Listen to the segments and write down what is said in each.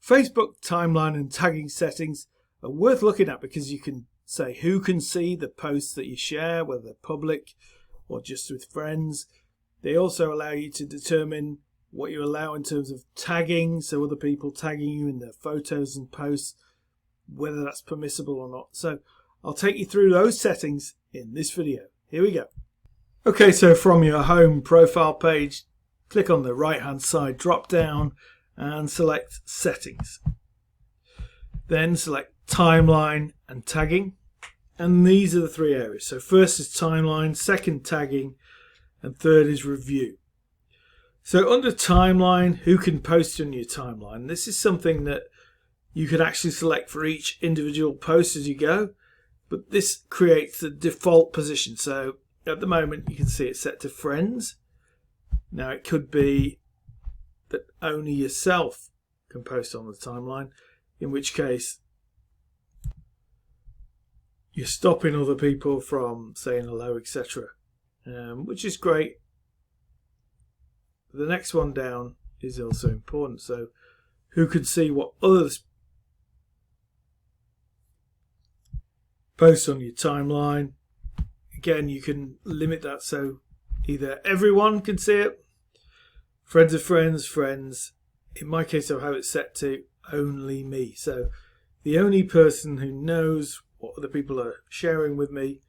Facebook timeline and tagging settings are worth looking at because you can say who can see the posts that you share, whether they're public or just with friends. They also allow you to determine what you allow in terms of tagging, so other people tagging you in their photos and posts, whether that's permissible or not. So I'll take you through those settings in this video. Here we go. Okay, so from your home profile page, click on the right hand side drop down and select settings. Then select timeline and tagging. And these are the three areas. So first is timeline, second tagging, and third is review. So under timeline, who can post on your timeline? This is something that you could actually select for each individual post as you go, but this creates the default position. So at the moment you can see it's set to friends. Now it could be that only yourself can post on the timeline, in which case you're stopping other people from saying hello, etc., which is great. The next one down is also important. So who can see what others post on your timeline? Again, you can limit that so either everyone can see it, friends of friends, friends. In my case, I'll have it set to only me. So the only person who knows what other people are sharing with me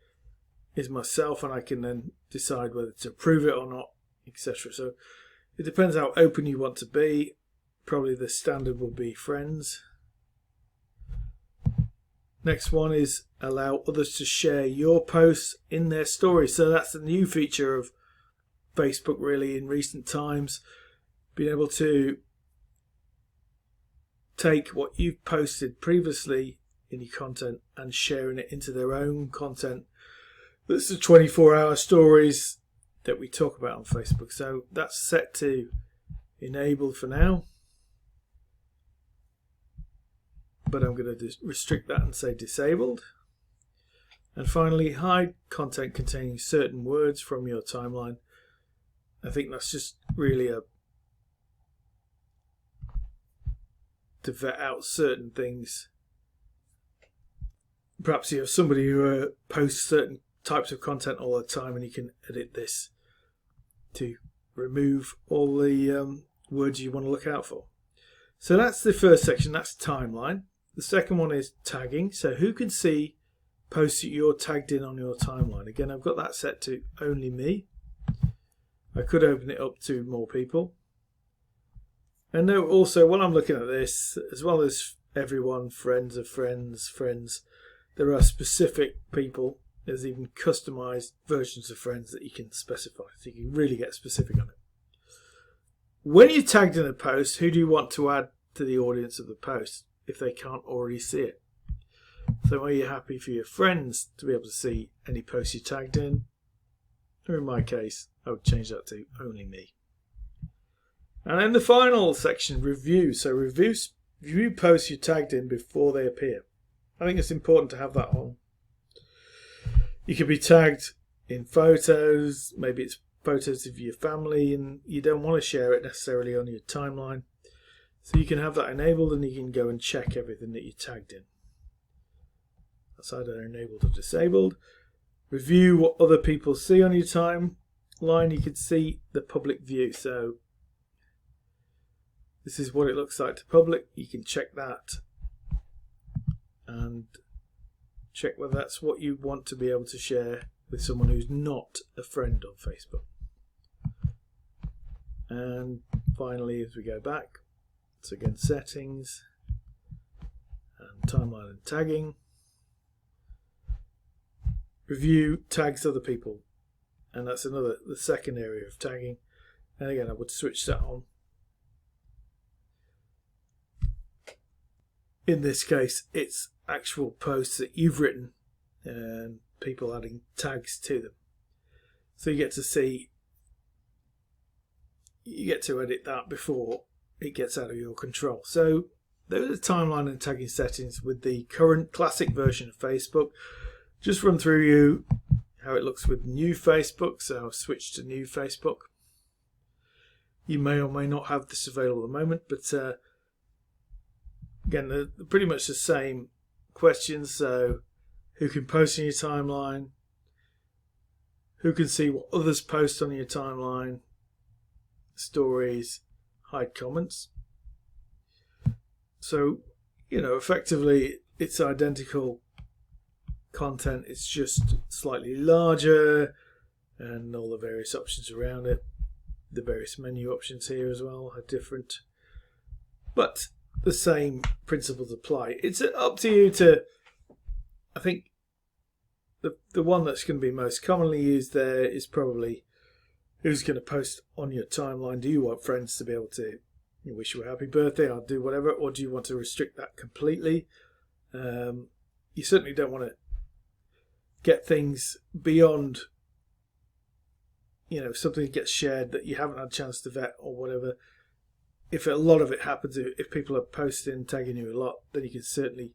is myself, and I can then decide whether to approve it or not, etc. So it depends how open you want to be. Probably the standard will be friends. Next one is allow others to share your posts in their stories. So that's a new feature of Facebook really in recent times, being able to take what you've posted previously in your content and sharing it into their own content. That's the 24-hour stories that we talk about on Facebook. So that's set to enabled for now, but I'm going to restrict that and say disabled. And finally, hide content containing certain words from your timeline. I think that's just really to vet out certain things. Perhaps you have somebody who posts certain types of content all the time, and you can edit this to remove all the words you want to look out for. So that's the first section, that's timeline. The second one is tagging. So who can see posts that you're tagged in on your timeline? Again, I've got that set to only me. I could open it up to more people. And note also, while I'm looking at this, as well as everyone, friends of friends, friends, there are specific people. There's even customized versions of friends that you can specify, so you can really get specific on it. When you're tagged in a post, who do you want to add to the audience of the post if they can't already see it? So are you happy for your friends to be able to see any posts you tagged in? Or in my case, I would change that to only me. And then the final section, review. So review posts you tagged in before they appear. I think it's important to have that on. You could be tagged in photos, maybe it's photos of your family and you don't want to share it necessarily on your timeline. So you can have that enabled and you can go and check everything that you tagged in. That's either enabled or disabled. Review what other people see on your timeline. You can see the public view. So this is what it looks like to public. You can check that and check whether that's what you want to be able to share with someone who's not a friend on Facebook. And finally, as we go back, so again, settings and timeline and tagging. Review tags other people, and that's the second area of tagging. And again, I would switch that on. In this case, it's actual posts that you've written and people adding tags to them. So you get to see, you get to edit that before it gets out of your control. So those are the timeline and tagging settings with the current classic version of Facebook. Just run through you how it looks with new Facebook. So I'll switch to new Facebook. You may or may not have this available at the moment, but again, they're pretty much the same questions. So who can post on your timeline? Who can see what others post on your timeline? Stories, hide comments. So, effectively it's identical content. It's just slightly larger and all the various options around it. The various menu options here as well are different. But the same principles apply. It's up to you to, I think, the one that's going to be most commonly used there is probably who's going to post on your timeline. Do you want friends to be able to wish you a happy birthday or do whatever, or do you want to restrict that completely? You certainly don't want to get things beyond, something gets shared that you haven't had a chance to vet or whatever. If a lot of it happens, if people are posting, tagging you a lot, then you can certainly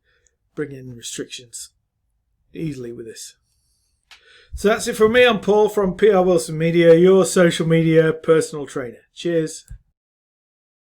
bring in restrictions easily with this. So that's it from me. I'm Paul from PR Wilson Media, your social media personal trainer. Cheers.